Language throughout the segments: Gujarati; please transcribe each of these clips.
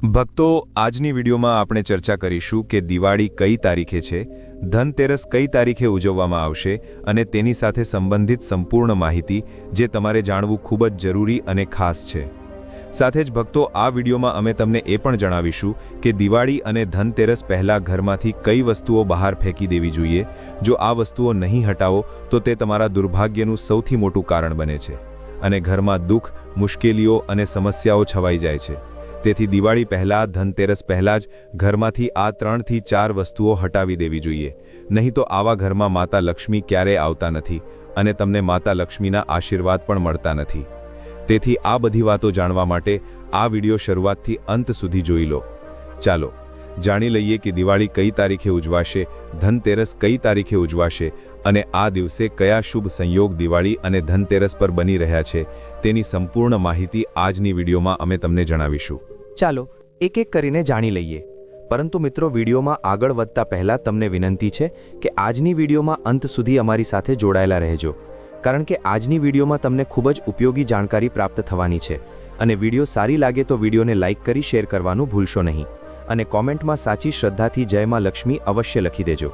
ભક્તો, આજની વિડીયોમાં આપણે ચર્ચા કરીશું કે દિવાળી કઈ તારીખે છે, ધનતેરસ કઈ તારીખે ઉજવવામાં આવશે અને તેની સાથે સંબંધિત સંપૂર્ણ માહિતી જે તમારે જાણવું ખૂબ જ જરૂરી અને ખાસ છે. સાથે જ ભક્તો, આ વિડીયોમાં અમે તમને એ પણ જણાવીશું કે દિવાળી અને ધનતેરસ પહેલાં ઘરમાંથી કઈ વસ્તુઓ બહાર ફેંકી દેવી જોઈએ. જો આ વસ્તુઓ નહીં હટાવો તો તે તમારા દુર્ભાગ્યનું સૌથી મોટું કારણ બને છે અને ઘરમાં દુઃખ, મુશ્કેલીઓ અને સમસ્યાઓ છવાઈ જાય છે. તેથી દિવાળી પહેલાં, ધનતેરસ પહેલાં જ ઘરમાંથી આ 3 થી 4 વસ્તુઓ હટાવી દેવી જોઈએ. નહીં તો આવા ઘરમાં માતા લક્ષ્મી ક્યારેય આવતા નથી અને તમને માતા લક્ષ્મીના આશીર્વાદ પણ મળતા નથી. તેથી આ બધી વાતો જાણવા માટે આ વિડીયો શરૂઆતથી અંત સુધી જોઈ લો. ચાલો જાણી લઈએ કે દિવાળી કઈ તારીખે ઉજવાશે, ધનતેરસ કઈ તારીખે ઉજવાશે અને આ દિવસે કયા શુભ સંયોગ દિવાળી અને ધનતેરસ પર બની રહ્યા છે તેની સંપૂર્ણ માહિતી આજની વિડીયોમાં અમે તમને જણાવીશું. ચાલો એક એક કરીને જાણી લઈએ. પરંતુ મિત્રો, વિડીયોમાં આગળ વધતા પહેલાં તમને વિનંતી છે કે આજની વિડીયોમાં અંત સુધી અમારી સાથે જોડાયેલા રહેજો, કારણ કે આજની વિડીયોમાં તમને ખૂબ જ ઉપયોગી જાણકારી પ્રાપ્ત થવાની છે. અને વિડીયો સારી લાગે તો વિડીયોને લાઇક કરી શેર કરવાનું ભૂલશો નહીં અને કોમેન્ટમાં સાચી શ્રદ્ધાથી જય માં લક્ષ્મી અવશ્ય લખી દેજો.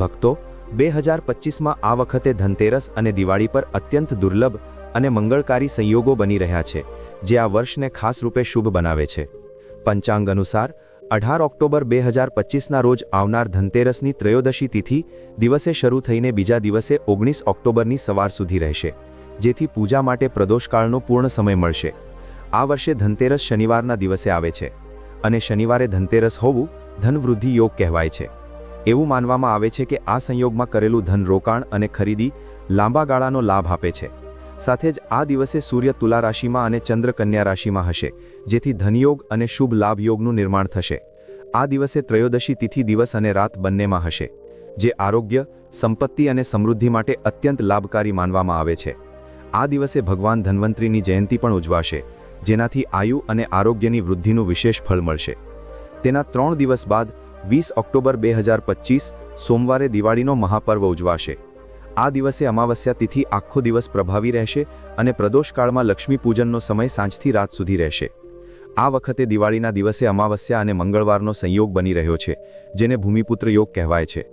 ભક્તો, 2025માં આ વખતે ધનતેરસ અને દિવાળી પર અત્યંત દુર્લભ અને મંગળકારી સંયોગો બની રહ્યા છે, જે આ વર્ષને ખાસ રૂપે શુભ બનાવે છે. પંચાંગ અનુસાર 18 ઓક્ટોબર 2025ના રોજ આવનાર ધનતેરસની ત્રયોદશી તિથિ દિવસે શરૂ થઈને બીજા દિવસે 19 ઓક્ટોબરની સવાર સુધી રહેશે, જેથી પૂજા માટે પ્રદોષકાળનો પૂર્ણ સમય મળશે. આ વર્ષે ધનતેરસ શનિવારના દિવસે આવે છે અને શનિવારે ધનતેરસ હોવું ધનવૃદ્ધિ યોગ કહેવાય છે. એવું માનવામાં આવે છે કે આ સંયોગમાં કરેલું ધન રોકાણ અને ખરીદી લાંબા ગાળાનો લાભ આપે છે. સાથે જ આ દિવસે સૂર્ય તુલા રાશિમાં અને ચંદ્ર કન્યા રાશિમાં હશે, જેથી ધનયોગ અને શુભ લાભ યોગનું નિર્માણ થશે. આ દિવસે ત્રયોદશી તિથિ દિવસ અને રાત બંનેમાં હશે, જે આરોગ્ય, સંપત્તિ અને સમૃદ્ધિ માટે અત્યંત લાભકારી માનવામાં આવે છે. આ દિવસે ભગવાન ધન્વંતરીની જયંતી પણ ઉજવાશે, જેનાથી આયુ અને આરોગ્યની વૃદ્ધિનું વિશેષ ફળ મળશે. તેના 3 દિવસ બાદ 20 ઓક્ટોબર 2025 સોમવારે દિવાળીનો મહાપર્વ ઉજવાશે. આ દિવસે અમાવસ્યા તિથિ આખો દિવસ પ્રભાવી રહેશે અને પ્રદોષકાળમાં લક્ષ્મી પૂજનનો સમય સાંજથી રાત સુધી રહેશે. આ વખતે દિવાળીના દિવસે અમાવસ્યા અને મંગળવારનો સંયોગ બની રહ્યો છે, જેને ભૂમિપુત્ર યોગ કહેવાય છે.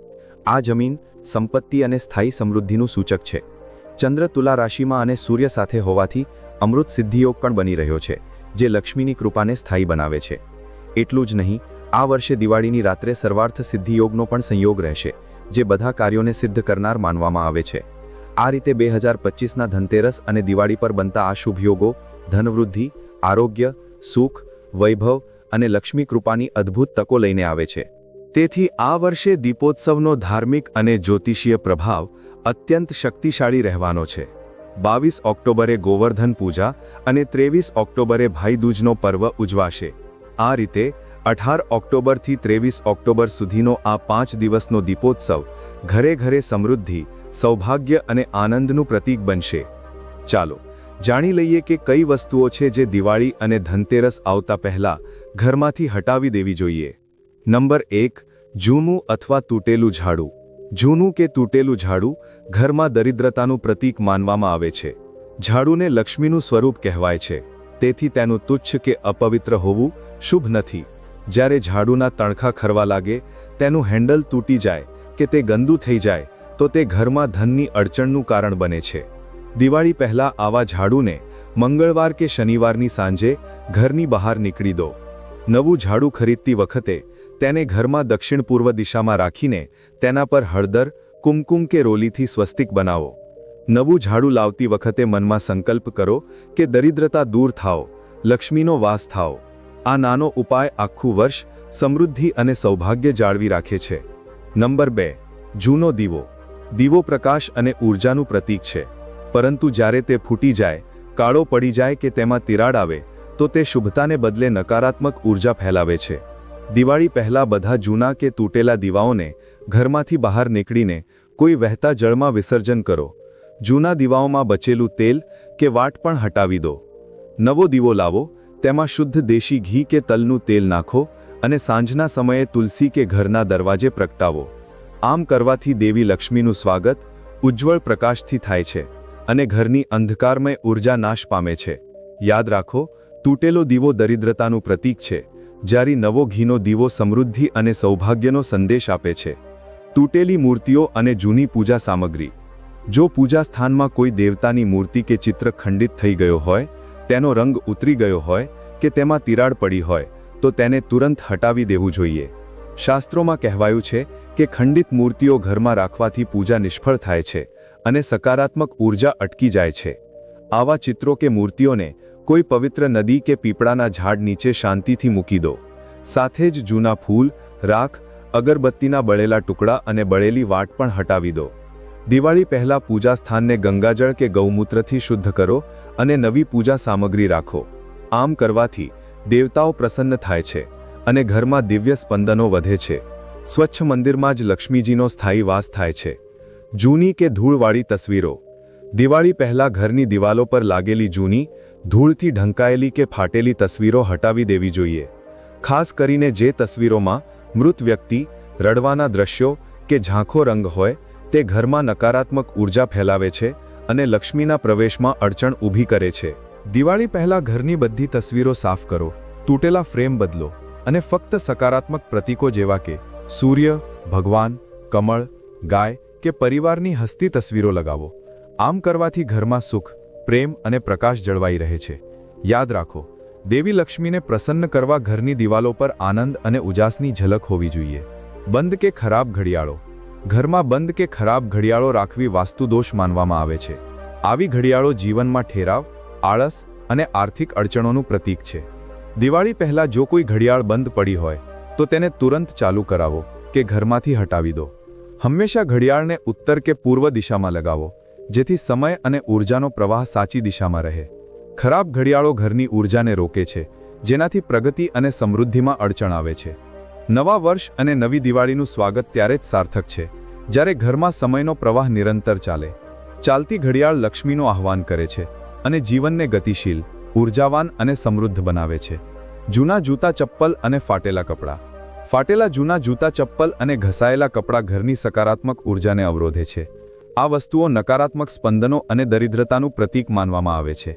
આ જમીન, સંપત્તિ અને સ્થાયી સમૃદ્ધિનું સૂચક છે. ચંદ્ર તુલા રાશિમાં અને સૂર્ય સાથે હોવાથી અમૃત સિદ્ધિયોગ પણ બની રહ્યો છે, જે લક્ષ્મીની કૃપાને સ્થાયી બનાવે છે. એટલું જ નહીં, આ વર્ષે દિવાળીની રાત્રે સર્વાર્થ સિદ્ધિયોગનો પણ સંયોગ રહેશે, જે બધા કાર્યોને સિદ્ધ કરનાર માનવામાં આવે છે. આ રીતે 2025ના ધનતેરસ અને દિવાળી પર બનતા આ શુભ યોગો ધનવૃદ્ધિ, આરોગ્ય, સુખ, વૈભવ અને લક્ષ્મી કૃપાની અદ્ભુત તકો લઈને આવે છે. તેથી આ વર્ષે દીપોત્સવનો ધાર્મિક અને જ્યોતિષીય પ્રભાવ અત્યંત શક્તિશાળી રહેવાનો છે. 22 ઓક્ટોબરે ગોવર્ધન પૂજા અને 23 ઓક્ટોબરે ભાઈદૂજનો પર્વ ઉજવાશે. આ રીતે 18 ઓક્ટોબરથી 23 ઓક્ટોબર સુધીનો આ 5 દિવસનો દીપોત્સવ ઘરે ઘરે સમૃદ્ધિ, સૌભાગ્ય અને આનંદનું પ્રતીક બનશે. ચાલો જાણી લઈએ કે કઈ વસ્તુઓ છે જે દિવાળી અને ધનતેરસ આવતા પહેલા ઘરમાંથી હટાવી દેવી જોઈએ. નંબર 1, જૂનું અથવા તૂટેલું ઝાડુ. જૂનું કે તૂટેલું ઝાડુ ઘરમાં દરિદ્રતાનું પ્રતીક માનવામાં આવે છે. ઝાડુને લક્ષ્મીનું સ્વરૂપ કહેવાય છે, તેથી તેનું તુચ્છ કે અપવિત્ર હોવું શુભ નથી. જ્યારે ઝાડુના તણખા ખરવા લાગે, તેનું હેન્ડલ તૂટી જાય કે તે ગંદુ થઈ જાય તો તે ઘરમાં ધનની અડચણનું કારણ બને છે. દિવાળી પહેલાં આવા ઝાડુને મંગળવાર કે શનિવારની સાંજે ઘરની બહાર નીકળી દો. નવું ઝાડુ ખરીદતી વખતે તેને ઘરમાં દક્ષિણ પૂર્વ દિશામાં રાખીને તેના પર હળદર, કુમકુમ કે રોલીથી સ્વસ્તિક બનાવો. નવું ઝાડુ લાવતી વખતે મનમાં સંકલ્પ કરો કે દરિદ્રતા દૂર થાઓ, લક્ષ્મીનો વાસ થાઓ. આ નાનો ઉપાય આખું વર્ષ સમૃદ્ધિ અને સૌભાગ્ય જાળવી રાખે છે. નંબર 2, જૂનો દીવો. દીવો પ્રકાશ અને ઊર્જાનું પ્રતીક છે, પરંતુ જ્યારે તે ફૂટી જાય, કાળો પડી જાય કે તેમાં તિરાડ આવે તો તે શુભતાને બદલે નકારાત્મક ઊર્જા ફેલાવે છે. દિવાળી પહેલાં બધા જૂના કે તૂટેલા દીવાઓને ઘરમાંથી બહાર નીકળીને કોઈ વહેતા જળમાં વિસર્જન કરો. જૂના દીવાઓમાં બચેલું તેલ કે વાટ પણ હટાવી દો. નવો દીવો લાવો, તેમાં શુદ્ધ દેશી ઘી કે તલનું તેલ નાખો અને સાંજના સમયે તુલસી કે ઘરના દરવાજે પ્રગટાવો. આમ કરવાથી દેવી લક્ષ્મીનું સ્વાગત ઉજ્જવળ પ્રકાશથી થાય છે અને ઘરની અંધકારમય ઊર્જા નાશ પામે છે. યાદ રાખો, તૂટેલો દીવો દરિદ્રતાનું પ્રતીક છે, જ્યારે નવો ઘીનો દીવો સમૃદ્ધિ અને સૌભાગ્યનો સંદેશ આપે છે. તૂટેલી મૂર્તિઓ અને જૂની પૂજા સામગ્રી. જો પૂજા સ્થાનમાં કોઈ દેવતાની મૂર્તિ કે ચિત્ર ખંડિત થઈ ગયો હોય, તેનો રંગ ઉતરી ગયો હોય કે તેમાં તિરાડ પડી હોય, તો તેને તુરંત હટાવી દેવું જોઈએ. શાસ્ત્રોમાં કહેવાયું છે કે ખંડિત મૂર્તિઓ ઘરમાં રાખવાથી પૂજા નિષ્ફળ થાય છે અને સકારાત્મક ઊર્જા અટકી જાય છે. આવા ચિત્રો કે મૂર્તિઓને કોઈ પવિત્ર નદી કે પીપળાના ઝાડ નીચે શાંતિથી મૂકી દો. સાથે જ જૂના ફૂલ, રાખ, અગરબત્તીના બળેલા ટુકડા અને બળેલી વાટ પણ હટાવી દો. દિવાળી પહેલાં પૂજા સ્થાનને ગંગાજળ કે ગૌમૂત્રથી શુદ્ધ કરો અને નવી પૂજા સામગ્રી રાખો. આમ કરવાથી દેવતાઓ પ્રસન્ન થાય છે અને ઘરમાં દિવ્ય સ્પંદનો વધે છે. સ્વચ્છ મંદિરમાં જ લક્ષ્મીજીનો સ્થાયી વાસ થાય છે. જૂની કે ધૂળવાળી તસવીરો. દિવાળી પહેલાં ઘરની દિવાલો પર લાગેલી જૂની, ધૂળથી ઢંકાયેલી કે ફાટેલી તસવીરો હટાવી દેવી જોઈએ. ખાસ કરીને જે તસવીરોમાં મૃત વ્યક્તિ, રડવાના દ્રશ્યો કે ઝાંખો રંગ હોય, તે ઘરમાં નકારાત્મક ઊર્જા ફેલાવે છે અને લક્ષ્મીના પ્રવેશમાં અડચણ ઊભી કરે છે. દિવાળી પહેલાં ઘરની બધી તસવીરો સાફ કરો, તૂટેલા ફ્રેમ બદલો અને ફક્ત સકારાત્મક પ્રતીકો જેવા કે સૂર્ય, ભગવાન, કમળ, ગાય કે પરિવારની હસતી તસવીરો લગાવો. આમ કરવાથી ઘરમાં સુખ, પ્રેમ અને પ્રકાશ જળવાઈ રહે છે. યાદ રાખો, દેવી લક્ષ્મીને પ્રસન્ન કરવા ઘરની દિવાલો પર આનંદ અને ઉજાસની ઝલક હોવી જોઈએ. બંધ કે ખરાબ ઘડિયાળો. ઘરમાં બંધ કે ખરાબ ઘડિયાળો રાખવી વાસ્તુદોષ માનવામાં આવે છે. આવી ઘડિયાળો જીવનમાં ઠેરાવ, આળસ અને આર્થિક અડચણોનું પ્રતીક છે. દિવાળી પહેલાં જો કોઈ ઘડિયાળ બંધ પડી હોય તો તેને તુરંત ચાલુ કરાવો કે ઘરમાંથી હટાવી દો. હંમેશા ઘડિયાળને ઉત્તર કે પૂર્વ દિશામાં લગાવો, જેથી સમય અને ઊર્જાનો પ્રવાહ સાચી દિશામાં રહે. ખરાબ ઘડિયાળો ઘરની ઊર્જાને રોકે છે, જેનાથી પ્રગતિ અને સમૃદ્ધિમાં અડચણ આવે છે. નવા વર્ષ અને નવી દિવાળીનું સ્વાગત ત્યારે જ સાર્થક છે જ્યારે ઘરમાં સમયનો પ્રવાહ નિરંતર ચાલે. ચાલતી ઘડિયાળ લક્ષ્મીનું આહ્વાન કરે છે અને જીવનને ગતિશીલ, ઊર્જાવાન અને સમૃદ્ધ બનાવે છે. જૂના જૂતા, ચપ્પલ અને ફાટેલા કપડાં. ફાટેલા જૂના જૂતા, ચપ્પલ અને ઘસાયેલા કપડાં ઘરની સકારાત્મક ઊર્જાને અવરોધે છે. આ વસ્તુઓ નકારાત્મક સ્પંદનો અને દરિદ્રતાનું પ્રતીક માનવામાં આવે છે.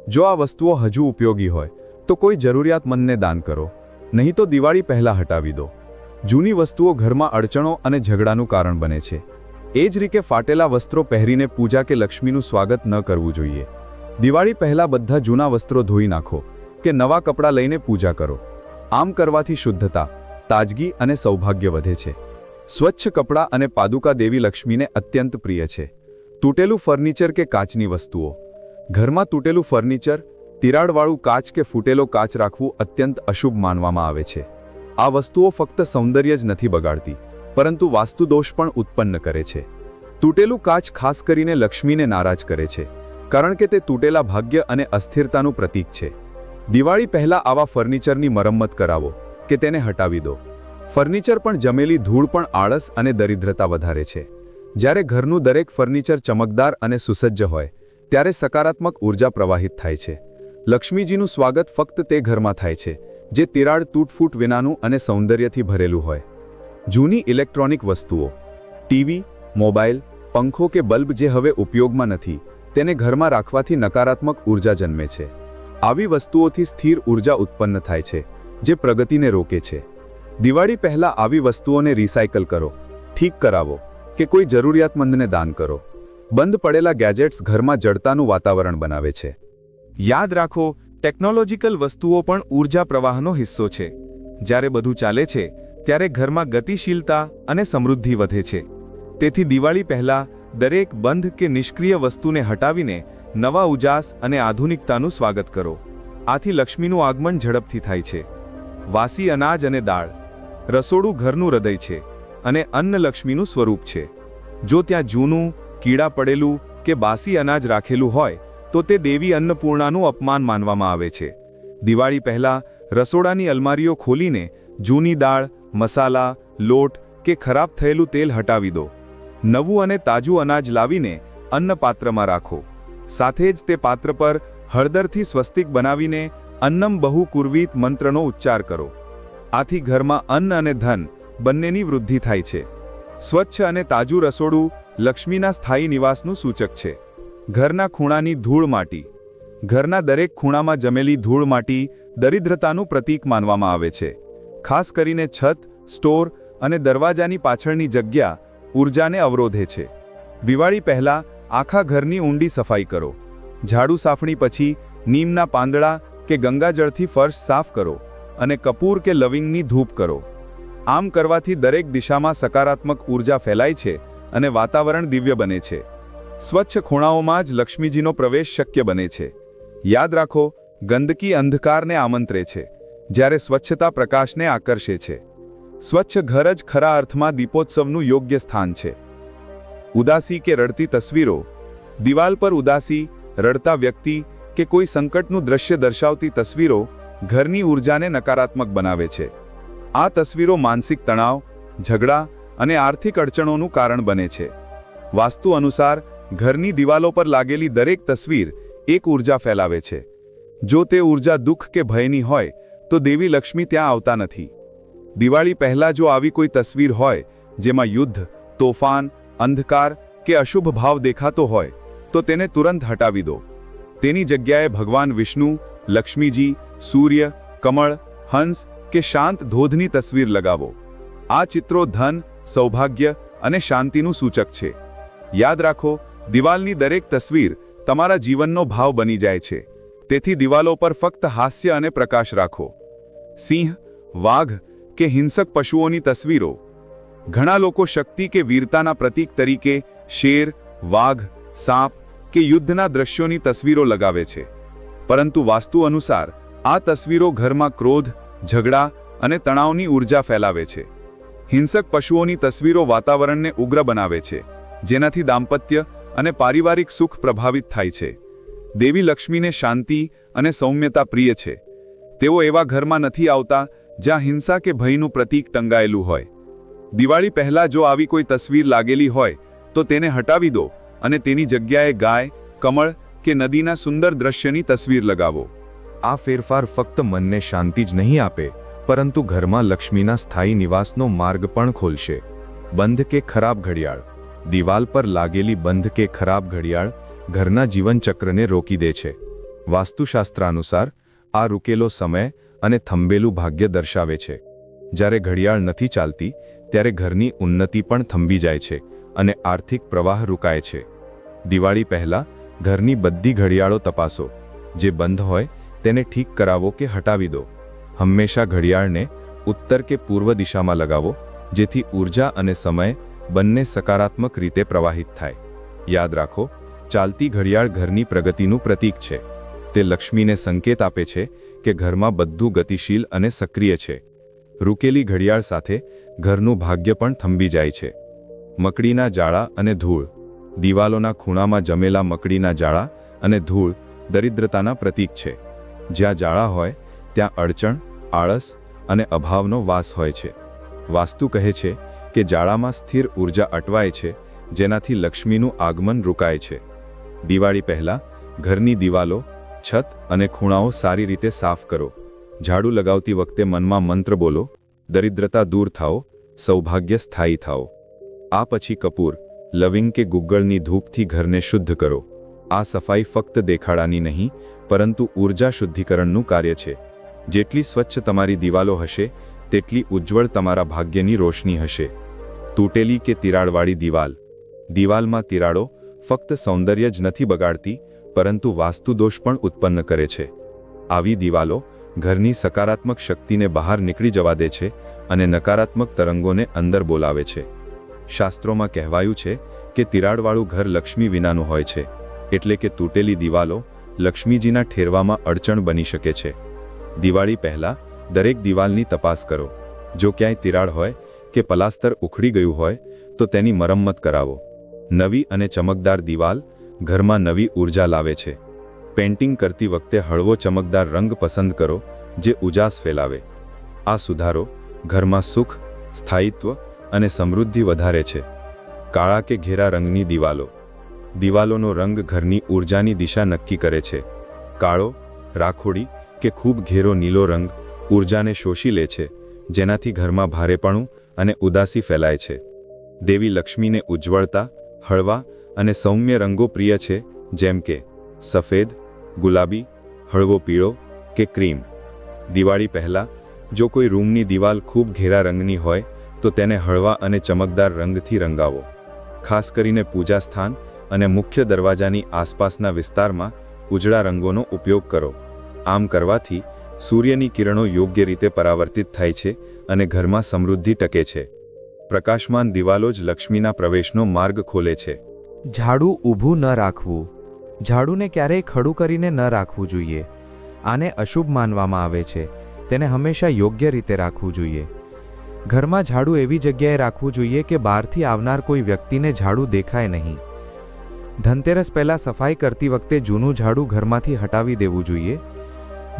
જો આ વસ્તુઓ હજુ ઉપયોગી હોય તો કોઈ જરૂરિયાતમંદને દાન કરો, નહીં તો દિવાળી પહેલાં હટાવી દો. જૂની વસ્તુઓ ઘરમાં અડચણો અને ઝઘડાનું કારણ બને છે. એ જ રીતે ફાટેલા વસ્ત્રો પહેરીને પૂજા કે લક્ષ્મીનું સ્વાગત ન કરવું જોઈએ. દિવાળી પહેલાં બધા જૂના વસ્ત્રો ધોઈ નાખો કે નવા કપડાં લઈને પૂજા કરો. આમ કરવાથી શુદ્ધતા, તાજગી અને સૌભાગ્ય વધે છે. સ્વચ્છ કપડાં અને પાદુકા દેવી લક્ષ્મીને અત્યંત પ્રિય છે. તૂટેલું ફર્નિચર કે કાચની વસ્તુઓ. ઘરમાં તૂટેલું ફર્નિચર, તિરાડવાળું કાચ કે ફૂટેલો કાચ રાખવું અત્યંત અશુભ માનવામાં આવે છે. આ વસ્તુઓ ફક્ત સૌંદર્ય જ નથી બગાડતી, પરંતુ વાસ્તુદોષ પણ ઉત્પન્ન કરે છે. તૂટેલું કાચ ખાસ કરીને લક્ષ્મીને નારાજ કરે છે, કારણ કે તે તૂટેલા ભાગ્ય અને અસ્થિરતાનું પ્રતીક છે. દિવાળી પહેલાં આવા ફર્નિચરની મરમ્મત કરાવો કે તેને હટાવી દો. ફર્નિચર પણ જમેલી ધૂળ પણ આળસ અને દરિદ્રતા વધારે છે. જ્યારે ઘરનું દરેક ફર્નિચર ચમકદાર અને સુસજ્જ હોય, ત્યારે સકારાત્મક ઊર્જા પ્રવાહિત થાય છે. લક્ષ્મીજીનું સ્વાગત ફક્ત તે ઘરમાં થાય છે જે તિરાડ, તૂટફૂટ વિનાનું અને સૌંદર્યથી ભરેલું હોય. જૂની ઇલેક્ટ્રોનિક વસ્તુઓ. ટીવી, મોબાઈલ, પંખો કે બલ્બ જે હવે ઉપયોગમાં નથી, તેને ઘરમાં રાખવાથી નકારાત્મક ઊર્જા જન્મે છે. આવી વસ્તુઓથી સ્થિર ઊર્જા ઉત્પન્ન થાય છે, જે પ્રગતિને રોકે છે. દિવાળી પહેલાં આવી વસ્તુઓને રિસાયકલ કરો, ઠીક કરાવો કે કોઈ જરૂરિયાતમંદને દાન કરો. બંધ પડેલા ગેજેટ્સ ઘરમાં જડતાનું વાતાવરણ બનાવે છે. યાદ રાખો, ટેકનોલોજીકલ વસ્તુઓ પણ ઊર્જા પ્રવાહનો હિસ્સો છે. જ્યારે બધું ચાલે છે ત્યારે ઘરમાં ગતિશીલતા અને સમૃદ્ધિ વધે છે. તેથી દિવાળી પહેલાં દરેક બંધ કે નિષ્ક્રિય વસ્તુને હટાવીને નવા ઉજાસ અને આધુનિકતાનું સ્વાગત કરો. આથી લક્ષ્મીનું આગમન ઝડપથી થાય છે. વાસી અનાજ અને દાળ. રસોડું ઘરનું હૃદય છે અને અન્ન લક્ષ્મીનું સ્વરૂપ છે. જો ત્યાં જૂનું, કીડા પડેલું કે બાસી અનાજ રાખેલું હોય તો તે દેવી અન્નપૂર્ણાનું અપમાન માનવામાં આવે છે. દિવાળી પહેલાં રસોડાની અલમારીઓ ખોલીને જૂની દાળ, મસાલા, લોટ કે ખરાબ થયેલું તેલ હટાવી દો. નવું અને તાજું અનાજ લાવીને અન્ન પાત્રમાં રાખો. સાથે જ તે પાત્ર પર હળદરથી સ્વસ્તિક બનાવીને અન્નમ બહુ કુર્વીત મંત્રનો ઉચ્ચાર કરો. આથી ઘરમાં અન્ન અને ધન બંનેની વૃદ્ધિ થાય છે. સ્વચ્છ અને તાજું રસોડું લક્ષ્મીના સ્થાયી નિવાસનું સૂચક છે. ઘરના ખૂણાની ધૂળ માટી. ઘરના દરેક ખૂણામાં જમેલી ધૂળ માટી દરિદ્રતાનું પ્રતીક માનવામાં આવે છે. ખાસ કરીને છત, સ્ટોર અને દરવાજાની પાછળની જગ્યા ઊર્જાને અવરોધે છે. દિવાળી પહેલાં આખા ઘરની ઊંડી સફાઈ કરો. ઝાડુ સાફણી પછી નીમના પાંદડા કે ગંગાજળથી ફર્શ સાફ કરો અને કપૂર કે લવિંગની ધૂપ કરો. આમ કરવાથી દરેક દિશામાં સકારાત્મક ઊર્જા ફેલાય છે અને વાતાવરણ દિવ્ય બને છે. સ્વચ્છ ખૂણાઓમાં જ લક્ષ્મીજીનો પ્રવેશ શક્ય બને છે. યાદ રાખો, ગંદકી અંધકારને આમંત્રે છે, જ્યારે સ્વચ્છતા પ્રકાશને આકર્ષે છે. સ્વચ્છ ઘર જ ખરા અર્થમાં દીપોત્સવનું યોગ્ય સ્થાન છે. ઉદાસી કે રડતી તસવીરો. દિવાલ પર ઉદાસી, રડતા વ્યક્તિ કે કોઈ સંકટનું દ્રશ્ય દર્શાવતી તસવીરો ઘરની ઊર્જાને નકારાત્મક બનાવે છે. આ તસવીરો માનસિક તણાવ, ઝઘડા અને આર્થિક અડચણોનું કારણ બને છે. વાસ્તુ અનુસાર ઘરની દિવાલો પર લાગેલી દરેક તસવીર એક ઊર્જા ફેલાવે છે. જો તે ઊર્જા દુઃખ કે ભયની હોય તો દેવી લક્ષ્મી ત્યાં આવતા નથી. દિવાળી પહેલાં જો આવી કોઈ તસવીર હોય જેમાં યુદ્ધ, તોફાન, અંધકાર કે અશુભ ભાવ દેખાતો હોય તો તેને તુરંત હટાવી દો. તેની જગ્યાએ ભગવાન વિષ્ણુ, લક્ષ્મીજી, સૂર્ય, કમળ, હંસ કે શાંત ધોધની તસવીર લગાવો. આ ચિત્રો ધન, સૌભાગ્ય અને શાંતિનું સૂચક છે. યાદ રાખો, દિવાલની દરેક તસવીર તમારા જીવનનો ભાવ બની જાય છે. તેથી દિવાલો પર ફક્ત હાસ્ય અને પ્રકાશ રાખો. સિંહ, વાઘ કે હિંસક પશુઓની તસવીરો. ઘણા લોકો શક્તિ કે વીરતાના પ્રતીક તરીકે શેર, વાઘ, સાપ કે યુદ્ધના દ્રશ્યોની તસવીરો લગાવે છે. પરંતુ વાસ્તુ અનુસાર આ તસવીરો ઘરમાં ક્રોધ, ઝઘડા અને તણાવની ઊર્જા ફેલાવે છે. હિંસક પશુઓની તસવીરો વાતાવરણને ઉગ્ર બનાવે છે, જેનાથી દાંપત્ય અને પારિવારિક સુખ પ્રભાવિત થાય છે. દેવી લક્ષ્મીને શાંતિ અને સૌમ્યતા પ્રિય છે. તેઓ એવા ઘરમાં નથી આવતા જ્યાં હિંસા કે ભયનું પ્રતીક ટંગાયેલું હોય. દિવાળી પહેલાં જો આવી કોઈ તસવીર લાગેલી હોય તો તેને હટાવી દો અને તેની જગ્યાએ ગાય, કમળ કે નદીના સુંદર દ્રશ્યની તસવીર લગાવો. આ ફેરફાર ફક્ત મનને શાંતિ જ નહીં આપે, પરંતુ ઘરમાં લક્ષ્મીના સ્થાયી નિવાસનો માર્ગ પણ ખોલશે. બંધ કે ખરાબ ઘડિયાળ. દિવાલ પર લાગેલી બંધ કે ખરાબ ઘડિયાળ ઘરના જીવનચક્રને રોકી દે છે. વાસ્તુશાસ્ત્ર અનુસાર આ રૂકેલો સમય અને થંભેલું ભાગ્ય દર્શાવે છે. જ્યારે ઘડિયાળ નથી ચાલતી ત્યારે ઘરની ઉન્નતિ પણ થંભી જાય છે અને આર્થિક પ્રવાહ રૂકાય છે. દિવાળી પહેલાં ઘરની બધી ઘડિયાળો તપાસો. જે બંધ હોય તેને ઠીક કરાવો કે હટાવી દો. હંમેશા ઘડિયાળને ઉત્તર કે પૂર્વ દિશામાં લગાવો, જેથી ઊર્જા અને સમય બંને સકારાત્મક રીતે પ્રવાહિત થાય. યાદ રાખો, ચાલતી ઘડિયાળ ઘરની પ્રગતિનું પ્રતીક છે. તે લક્ષ્મીને સંકેત આપે છે કે ઘરમાં બધું ગતિશીલ અને સક્રિય છે. રૂકેલી ઘડિયાળ સાથે ઘરનું ભાગ્ય પણ થંભી જાય છે. મકડીના જાળા અને ધૂળ. દિવાલોના ખૂણામાં જમેલા મકડીના જાળા અને ધૂળ દરિદ્રતાના પ્રતીક છે. જ્યાં જાળા હોય ત્યાં અડચણ, આળસ અને અભાવનો વાસ હોય છે. વાસ્તુ કહે છે કે જાળામાં સ્થિર ઊર્જા અટવાય છે, જેનાથી લક્ષ્મીનું આગમન રોકાય છે. દિવાળી પહેલાં ઘરની દિવાલો, છત અને ખૂણાઓ સારી રીતે સાફ કરો. ઝાડુ લગાવતી વખતે મનમાં મંત્ર બોલો, દરિદ્રતા દૂર થાઓ, સૌભાગ્ય સ્થાયી થાઓ. આ પછી કપૂર, લવિંગ કે ગુગ્ગળની ધૂપથી ઘરને શુદ્ધ કરો. આ સફાઈ ફક્ત દેખાડાની નહીં, પરંતુ ઊર્જા શુદ્ધિકરણનું કાર્ય છે. જેટલી સ્વચ્છ તમારી દિવાલો હશે તેટલી ઉજ્જવળ તમારા ભાગ્યની રોશની હશે. તૂટેલી કે તિરાડવાળી દિવાલ. દિવાલમાં તિરાડો ફક્ત સૌંદર્ય જ નથી બગાડતી, પરંતુ વાસ્તુદોષ પણ ઉત્પન્ન કરે છે. આવી દિવાલો ઘરની સકારાત્મક શક્તિને બહાર નીકળી જવા દે છે અને નકારાત્મક તરંગોને અંદર બોલાવે છે. શાસ્ત્રોમાં કહેવાયું છે કે તિરાડવાળું ઘર લક્ષ્મી વિનાનું હોય છે, એટલે કે તૂટેલી દિવાલો લક્ષ્મીજીના ઠેરવામાં અડચણ બની શકે છે. દિવાળી પહેલાં દરેક દિવાલની તપાસ કરો. જો ક્યાંય તિરાડ હોય કે પલાસ્તર ઉખડી ગયું હોય તો તેની મરમ્મત કરાવો. નવી અને ચમકદાર દિવાલ ઘરમાં નવી ઊર્જા લાવે છે. પેઇન્ટિંગ કરતી વખતે હળવો ચમકદાર રંગ પસંદ કરો જે ઉજાસ ફેલાવે. આ સુધારો ઘરમાં સુખ, સ્થાયિત્વ અને સમૃદ્ધિ વધારે છે. કાળા કે ઘેરા રંગની દિવાલો. દિવાલોનો રંગ ઘરની ઊર્જાની દિશા નક્કી કરે છે. કાળો, રાખોડી કે ખૂબ ઘેરો નીલો રંગ ઊર્જાને શોષી લે છે, જેનાથી ઘરમાં ભારેપણું અને ઉદાસી ફેલાય છે. દેવી લક્ષ્મીને ઉજ્જવળતા, હળવા અને સૌમ્ય રંગો પ્રિય છે, જેમ કે સફેદ, ગુલાબી, હળવો પીળો કે ક્રીમ. દિવાળી પહેલાં જો કોઈ રૂમની દિવાલ ખૂબ ઘેરા રંગની હોય તો તેને હળવા અને ચમકદાર રંગથી રંગાવો. ખાસ કરીને પૂજા સ્થાન અને મુખ્ય દરવાજાની આસપાસના વિસ્તારમાં ઉજળા રંગોનો ઉપયોગ કરો. આમ કરવાથી સૂર્યની કિરણો યોગ્ય રીતે પરાવર્તિત થાય છે અને ઘરમાં સમૃદ્ધિ ટકે છે. પ્રકાશમાન દિવાલો જ લક્ષ્મીના પ્રવેશનો માર્ગ ખોલે છે. ઝાડુ ઊભું ન રાખવું. ઝાડુને ક્યારેય ખડું કરીને ન રાખવું જોઈએ. આને અશુભ માનવામાં આવે છે. તેને હંમેશા યોગ્ય રીતે રાખવું જોઈએ. ઘરમાં ઝાડુ એવી જગ્યાએ રાખવું જોઈએ કે બહારથી આવનાર કોઈ વ્યક્તિને ઝાડુ દેખાય નહીં. ધનતેરસ પહેલાં સફાઈ કરતી વખતે જૂનું ઝાડુ ઘરમાંથી હટાવી દેવું જોઈએ.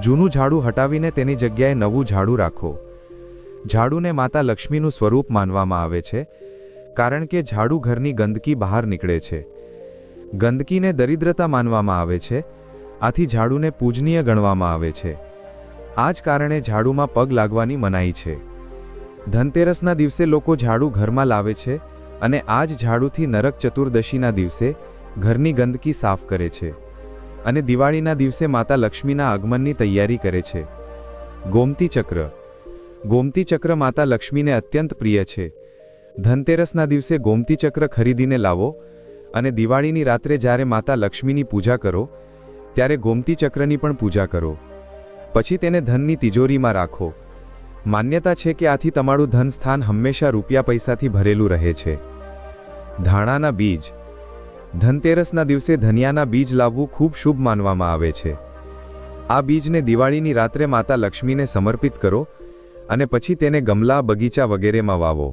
જૂનું ઝાડુ હટાવીને તેની જગ્યાએ નવું ઝાડુ રાખો. ઝાડુને માતા લક્ષ્મીનું સ્વરૂપ માનવામાં આવે છે, કારણ કે ઝાડુ ઘરની ગંદકી બહાર નીકળે છે. ગંદકીને દરિદ્રતા માનવામાં આવે છે, આથી ઝાડુને પૂજનીય ગણવામાં આવે છે. આ જ કારણે ઝાડુમાં પગ લાગવાની મનાઈ છે. ધનતેરસના દિવસે લોકો ઝાડુ ઘરમાં લાવે છે અને આ જ ઝાડુથી નરક ચતુર્દશીના દિવસે ઘરની ગંદકી સાફ કરે છે અને દિવાળીના દિવસે માતા લક્ષ્મીના આગમનની તૈયારી કરે છે. ગોમતી ચક્ર. ગોમતી ચક્ર માતા લક્ષ્મીને અત્યંત પ્રિય છે. ધનતેરસના દિવસે ગોમતી ચક્ર ખરીદીને લાવો અને દિવાળીની રાત્રે જ્યારે માતા લક્ષ્મીની પૂજા કરો ત્યારે ગોમતી ચક્રની પણ પૂજા કરો. પછી તેને ધનની તિજોરીમાં રાખો. માન્યતા છે કે આથી તમારું ધન સ્થાન હંમેશા રૂપિયા પૈસાથી ભરેલું રહે છે. ધાણાના બીજ. ધનતેરસના દિવસે ધનિયાના બીજ લાવવું ખૂબ શુભ માનવામાં આવે છે. આ બીજને દિવાળીની રાત્રે માતા લક્ષ્મીને સમર્પિત કરો અને પછી તેને ગમલા, બગીચા વગેરેમાં વાવો.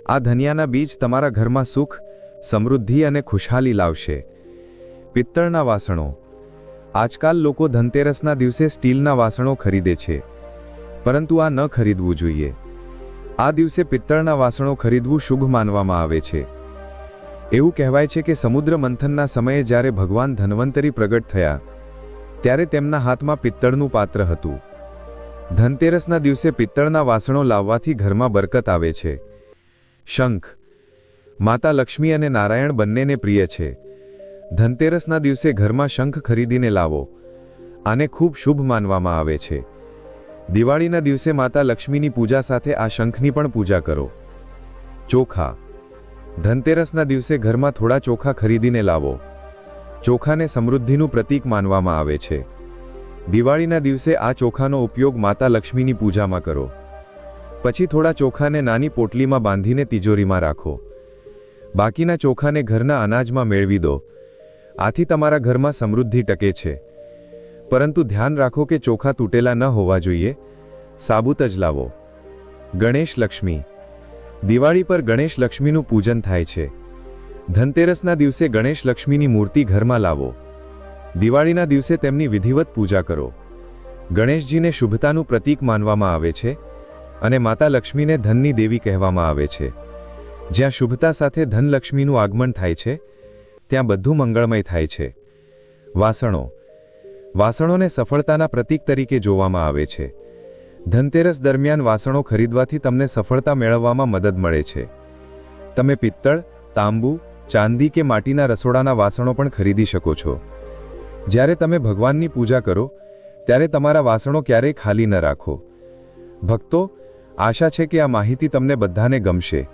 આ ધનિયાના બીજ તમારા ઘરમાં સુખ, સમૃદ્ધિ અને ખુશહાલી લાવશે. પિત્તળના વાસણો. આજકાલ લોકો ધનતેરસના દિવસે સ્ટીલના વાસણો ખરીદે છે, પરંતુ આ ન ખરીદવું જોઈએ. આ દિવસે પિત્તળના વાસણો ખરીદવું શુભ માનવામાં આવે છે. એવું કહેવાય છે કે સમુદ્ર મંથનના સમયે જ્યારે ભગવાન ધન્વંતરી પ્રગટ થયા ત્યારે તેમના હાથમાં પિત્તળનું પાત્ર હતું. ધનતેરસના દિવસે પિત્તળના વાસણો લાવવાથી ઘરમાં બરકત આવે છે. શંખ. માતા લક્ષ્મી અને નારાયણ બંનેને પ્રિય છે. ધનતેરસના દિવસે ઘરમાં શંખ ખરીદીને લાવો. આને ખૂબ શુભ માનવામાં આવે છે. દિવાળીના દિવસે માતા લક્ષ્મીની પૂજા સાથે આ શંખની પણ પૂજા કરો. ચોખા. ધનતેરસના દિવસે ઘરમાં થોડા ચોખા ખરીદીને લાવો. ચોખાને સમૃદ્ધિનું પ્રતીક માનવામાં આવે છે. દિવાળીના દિવસે આ ચોખાનો ઉપયોગ માતા લક્ષ્મીની પૂજામાં કરો. પછી થોડા ચોખાને નાની પોટલીમાં બાંધીને તિજોરીમાં રાખો. બાકીના ચોખાને ઘરના અનાજમાં મેળવી દો. આથી તમારા ઘરમાં સમૃદ્ધિ ટકે છે. પરંતુ ધ્યાન રાખો કે ચોખા તૂટેલા ન હોવા જોઈએ. સાબુત જ લાવો. ગણેશ લક્ષ્મી. દિવાળી પર ગણેશ લક્ષ્મીનું પૂજન થાય છે. ધનતેરસના દિવસે ગણેશ લક્ષ્મીની મૂર્તિ ઘરમાં લાવો. દિવાળીના દિવસે તેમની વિધિવત પૂજા કરો. ગણેશજીને શુભતાનું પ્રતીક માનવામાં આવે છે અને માતા લક્ષ્મીને ધનની દેવી કહેવામાં આવે છે. જ્યાં શુભતા સાથે ધનલક્ષ્મીનું આગમન થાય છે ત્યાં બધું મંગળમય થાય છે. વાસણો. વાસણોને સફળતાના પ્રતીક તરીકે જોવામાં આવે છે. ધનતેરસ દરમિયાન વાસણો ખરીદવાથી તમને સફળતા મેળવવામાં મદદ મળે છે. તમે પિત્તળ, તાંબુ, ચાંદી કે માટીના રસોડાના વાસણો પણ ખરીદી શકો છો. જ્યારે તમે ભગવાનની પૂજા કરો ત્યારે તમારા વાસણો ક્યારેય ખાલી ન રાખો. ભક્તો, આશા છે કે આ માહિતી તમને બધાને ગમશે.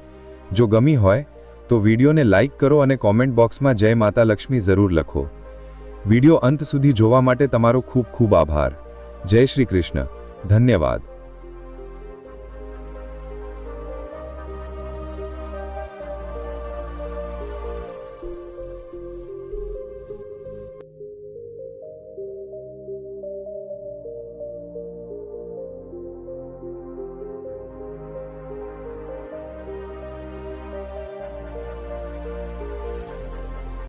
જો ગમી હોય તો વિડીયોને લાઇક કરો અને કોમેન્ટ બોક્સમાં જય માતા લક્ષ્મી જરૂર લખો. વિડીયો અંત સુધી જોવા માટે તમારો ખૂબ ખૂબ આભાર. જય શ્રી કૃષ્ણ. ધન્યવાદ.